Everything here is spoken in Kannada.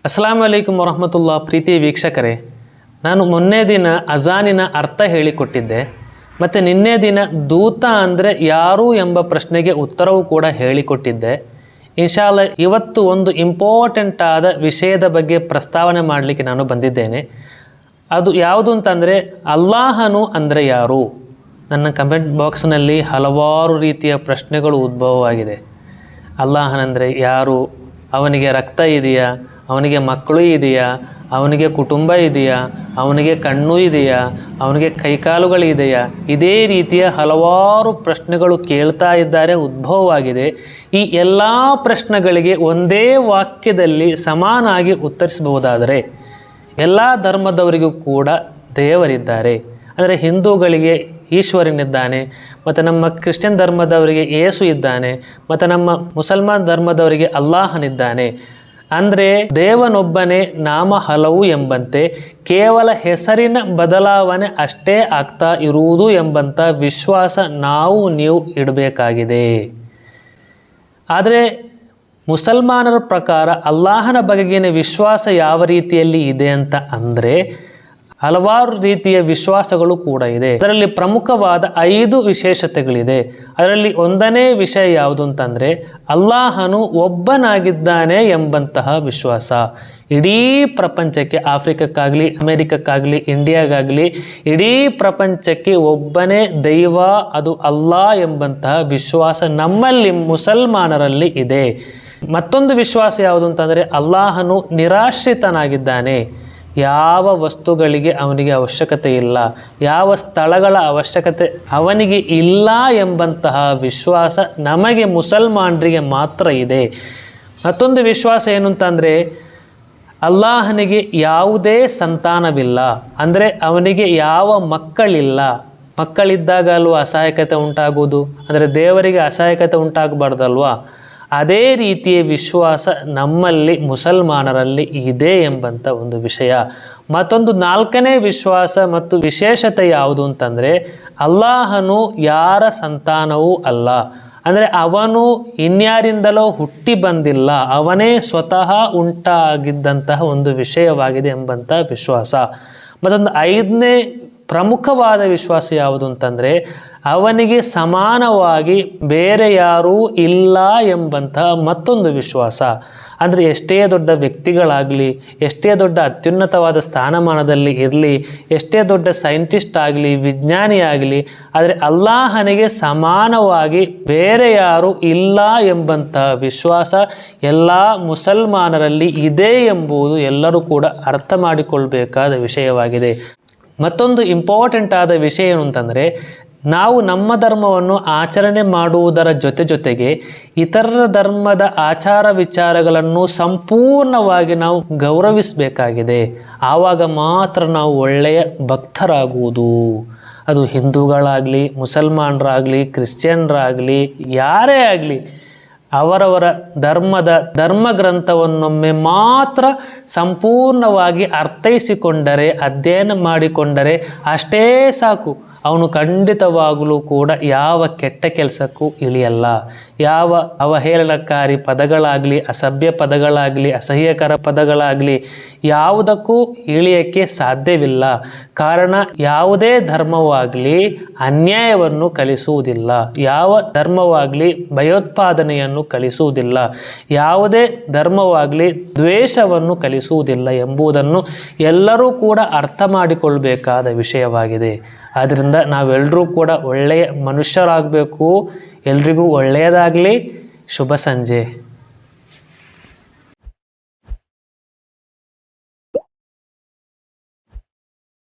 ಅಸ್ಸಲಾಮು ಅಲೈಕುಮ್ ವರಹಮತುಲ್ಲಾ. ಪ್ರೀತಿ ವೀಕ್ಷಕರೇ, ನಾನು ಮೊನ್ನೆ ದಿನ ಅಜಾನಿನ ಅರ್ಥ ಹೇಳಿಕೊಟ್ಟಿದ್ದೆ ಮತ್ತು ನಿನ್ನೆ ದಿನ ದೂತ ಅಂದರೆ ಯಾರು ಎಂಬ ಪ್ರಶ್ನೆಗೆ ಉತ್ತರವೂ ಕೂಡ ಹೇಳಿಕೊಟ್ಟಿದ್ದೆ. ಇನ್ಶಾಲ್ಲ ಇವತ್ತು ಒಂದು ಇಂಪಾರ್ಟೆಂಟ್ ಆದ ವಿಷಯದ ಬಗ್ಗೆ ಪ್ರಸ್ತಾವನೆ ಮಾಡಲಿಕ್ಕೆ ನಾನು ಬಂದಿದ್ದೇನೆ. ಅದು ಯಾವುದು ಅಂತಂದರೆ ಅಲ್ಲಾಹನು ಅಂದರೆ ಯಾರು. ನನ್ನ ಕಮೆಂಟ್ ಬಾಕ್ಸ್ನಲ್ಲಿ ಹಲವಾರು ರೀತಿಯ ಪ್ರಶ್ನೆಗಳು ಉದ್ಭವವಾಗಿದೆ. ಅಲ್ಲಾಹನಂದರೆ ಯಾರು, ಅವನಿಗೆ ರಕ್ತ ಇದೆಯಾ, ಅವನಿಗೆ ಮಕ್ಕಳು ಇದೆಯಾ, ಅವನಿಗೆ ಕುಟುಂಬ ಇದೆಯಾ, ಅವನಿಗೆ ಕಣ್ಣು ಇದೆಯಾ, ಅವನಿಗೆ ಕೈಕಾಲುಗಳಿದೆಯಾ, ಇದೇ ರೀತಿಯ ಹಲವಾರು ಪ್ರಶ್ನೆಗಳು ಕೇಳ್ತಾ ಇದ್ದಾರೆ, ಉದ್ಭವವಾಗಿದೆ. ಈ ಎಲ್ಲ ಪ್ರಶ್ನೆಗಳಿಗೆ ಒಂದೇ ವಾಕ್ಯದಲ್ಲಿ ಸಮಾನಾಗಿ ಉತ್ತರಿಸಬಹುದಾದರೆ ಎಲ್ಲ ಧರ್ಮದವರಿಗೂ ಕೂಡ ದೇವರಿದ್ದಾರೆ. ಅಂದರೆ ಹಿಂದೂಗಳಿಗೆ ಈಶ್ವರನಿದ್ದಾನೆ, ಮತ್ತು ನಮ್ಮ ಕ್ರಿಶ್ಚಿಯನ್ ಧರ್ಮದವರಿಗೆ ಯೇಸು ಇದ್ದಾನೆ, ಮತ್ತು ನಮ್ಮ ಮುಸಲ್ಮಾನ್ ಧರ್ಮದವರಿಗೆ ಅಲ್ಲಾಹನಿದ್ದಾನೆ. ಅಂದರೆ ದೇವನೊಬ್ಬನೇ, ನಾಮ ಹಲವು ಎಂಬಂತೆ ಕೇವಲ ಹೆಸರಿನ ಬದಲಾವಣೆ ಅಷ್ಟೇ ಆಗ್ತಾ ಇರುವುದು ಎಂಬಂಥ ವಿಶ್ವಾಸ ನೀವು ಇಡಬೇಕಾಗಿದೆ. ಆದರೆ ಮುಸಲ್ಮಾನರ ಪ್ರಕಾರ ಅಲ್ಲಾಹನ ಬಗೆಗಿನ ವಿಶ್ವಾಸ ಯಾವ ರೀತಿಯಲ್ಲಿ ಇದೆ ಅಂತ ಅಂದರೆ ಹಲವಾರು ರೀತಿಯ ವಿಶ್ವಾಸಗಳು ಕೂಡ ಇದೆ. ಅದರಲ್ಲಿ ಪ್ರಮುಖವಾದ 5 ವಿಶೇಷತೆಗಳಿದೆ. ಅದರಲ್ಲಿ ಒಂದನೇ ವಿಷಯ ಯಾವುದು ಅಂತಂದರೆ ಅಲ್ಲಾಹನು ಒಬ್ಬನಾಗಿದ್ದಾನೆ ಎಂಬಂತಹ ವಿಶ್ವಾಸ. ಇಡೀ ಪ್ರಪಂಚಕ್ಕೆ, ಆಫ್ರಿಕಕ್ಕಾಗಲಿ, ಅಮೇರಿಕಕ್ಕಾಗಲಿ, ಇಂಡಿಯಾಗಾಗಲಿ, ಇಡೀ ಪ್ರಪಂಚಕ್ಕೆ ಒಬ್ಬನೇ ದೈವ, ಅದು ಅಲ್ಲಾ ಎಂಬಂತಹ ವಿಶ್ವಾಸ ನಮ್ಮಲ್ಲಿ ಮುಸಲ್ಮಾನರಲ್ಲಿ ಇದೆ. ಮತ್ತೊಂದು ವಿಶ್ವಾಸ ಯಾವುದು ಅಂತಂದರೆ ಅಲ್ಲಾಹನು ನಿರಾಶ್ರಿತನಾಗಿದ್ದಾನೆ. ಯಾವ ವಸ್ತುಗಳಿಗೆ ಅವನಿಗೆ ಅವಶ್ಯಕತೆ ಇಲ್ಲ, ಯಾವ ಸ್ಥಳಗಳ ಅವಶ್ಯಕತೆ ಅವನಿಗೆ ಇಲ್ಲ ಎಂಬಂತಹ ವಿಶ್ವಾಸ ನಮಗೆ ಮುಸಲ್ಮಾನರಿಗೆ ಮಾತ್ರ ಇದೆ. ಮತ್ತೊಂದು ವಿಶ್ವಾಸ ಏನು ಅಂತಂದರೆ ಅಲ್ಲಾಹನಿಗೆ ಯಾವುದೇ ಸಂತಾನವಿಲ್ಲ, ಅಂದರೆ ಅವನಿಗೆ ಯಾವ ಮಕ್ಕಳಿಲ್ಲ. ಮಕ್ಕಳಿದ್ದಾಗ ಅಲ್ವಾ ಅಸಹಾಯಕತೆ ಉಂಟಾಗುವುದು, ಅಂದರೆ ದೇವರಿಗೆ ಅಸಹಾಯಕತೆ ಉಂಟಾಗಬಾರ್ದಲ್ವಾ. ಅದೇ ರೀತಿಯ ವಿಶ್ವಾಸ ನಮ್ಮಲ್ಲಿ ಮುಸಲ್ಮಾನರಲ್ಲಿ ಇದೆ ಎಂಬಂಥ ಒಂದು ವಿಷಯ. ಮತ್ತೊಂದು 4ನೇ ವಿಶ್ವಾಸ ಮತ್ತು ವಿಶೇಷತೆ ಯಾವುದು ಅಂತಂದರೆ ಅಲ್ಲಾಹನು ಯಾರ ಸಂತಾನವೂ ಅಲ್ಲ, ಅಂದರೆ ಅವನು ಇನ್ಯಾರಿಂದಲೋ ಹುಟ್ಟಿ ಬಂದಿಲ್ಲ, ಅವನೇ ಸ್ವತಃ ಉಂಟಾಗಿದ್ದಂತಹ ಒಂದು ವಿಷಯವಾಗಿದೆ ಎಂಬಂಥ ವಿಶ್ವಾಸ. ಮತ್ತೊಂದು 5ನೇ ಪ್ರಮುಖವಾದ ವಿಶ್ವಾಸ ಯಾವುದು ಅಂತಂದರೆ ಅವನಿಗೆ ಸಮಾನವಾಗಿ ಬೇರೆ ಯಾರೂ ಇಲ್ಲ ಎಂಬಂತಹ ಮತ್ತೊಂದು ವಿಶ್ವಾಸ. ಅಂದರೆ ಎಷ್ಟೇ ದೊಡ್ಡ ವ್ಯಕ್ತಿಗಳಾಗಲಿ, ಎಷ್ಟೇ ದೊಡ್ಡ ಅತ್ಯುನ್ನತವಾದ ಸ್ಥಾನಮಾನದಲ್ಲಿ ಇರಲಿ, ಎಷ್ಟೇ ದೊಡ್ಡ ಸೈಂಟಿಸ್ಟ್ ಆಗಲಿ, ವಿಜ್ಞಾನಿ ಆಗಲಿ, ಆದರೆ ಅಲ್ಲಾಹನಿಗೆ ಸಮಾನವಾಗಿ ಬೇರೆ ಯಾರೂ ಇಲ್ಲ ಎಂಬಂತಹ ವಿಶ್ವಾಸ ಎಲ್ಲ ಮುಸಲ್ಮಾನರಲ್ಲಿ ಇದೆ ಎಂಬುದು ಎಲ್ಲರೂ ಕೂಡ ಅರ್ಥ ಮಾಡಿಕೊಳ್ಬೇಕಾದ ವಿಷಯವಾಗಿದೆ. ಮತ್ತೊಂದು ಇಂಪಾರ್ಟೆಂಟ್ ಆದ ವಿಷಯ ಏನು ಅಂತಂದರೆ ನಾವು ನಮ್ಮ ಧರ್ಮವನ್ನು ಆಚರಣೆ ಮಾಡುವುದರ ಜೊತೆಗೆ ಇತರರ ಧರ್ಮದ ಆಚಾರ ವಿಚಾರಗಳನ್ನು ಸಂಪೂರ್ಣವಾಗಿ ನಾವು ಗೌರವಿಸಬೇಕಾಗಿದೆ. ಆವಾಗ ಮಾತ್ರ ನಾವು ಒಳ್ಳೆಯ ಭಕ್ತರಾಗುವುದು. ಅದು ಹಿಂದೂಗಳಾಗಲಿ, ಮುಸಲ್ಮಾನರಾಗಲಿ, ಕ್ರಿಶ್ಚಿಯನ್ರಾಗಲಿ, ಯಾರೇ ಆಗಲಿ, ಅವರವರ ಧರ್ಮ ಗ್ರಂಥವನ್ನೊಮ್ಮೆ ಮಾತ್ರ ಸಂಪೂರ್ಣವಾಗಿ ಅರ್ಥೈಸಿಕೊಂಡರೆ, ಅಧ್ಯಯನ ಮಾಡಿಕೊಂಡರೆ ಅಷ್ಟೇ ಸಾಕು. ಅವನು ಖಂಡಿತವಾಗಲೂ ಕೂಡ ಯಾವ ಕೆಟ್ಟ ಕೆಲಸಕ್ಕೂ ಇಳಿಯಲ್ಲ. ಯಾವ ಅವಹೇಳನಕಾರಿ ಪದಗಳಾಗಲಿ, ಅಸಭ್ಯ ಪದಗಳಾಗಲಿ, ಅಸಹ್ಯಕರ ಪದಗಳಾಗಲಿ ಯಾವುದಕ್ಕೂ ಇಳಿಯೋಕ್ಕೆ ಸಾಧ್ಯವಿಲ್ಲ. ಕಾರಣ ಯಾವುದೇ ಧರ್ಮವಾಗಲಿ ಅನ್ಯಾಯವನ್ನು ಕಲಿಸುವುದಿಲ್ಲ, ಯಾವ ಧರ್ಮವಾಗಲಿ ಭಯೋತ್ಪಾದನೆಯನ್ನು ಕಲಿಸುವುದಿಲ್ಲ, ಯಾವುದೇ ಧರ್ಮವಾಗಲಿ ದ್ವೇಷವನ್ನು ಕಲಿಸುವುದಿಲ್ಲ ಎಂಬುದನ್ನು ಎಲ್ಲರೂ ಕೂಡ ಅರ್ಥ ಮಾಡಿಕೊಳ್ಬೇಕಾದ ವಿಷಯವಾಗಿದೆ. ಆದ್ದರಿಂದ ನಾವೆಲ್ಲರೂ ಕೂಡ ಒಳ್ಳೆಯ ಮನುಷ್ಯರಾಗಬೇಕು. ಎಲ್ರಿಗೂ ಒಳ್ಳೆಯದಾಗಲಿ. ಶುಭ ಸಂಜೆ.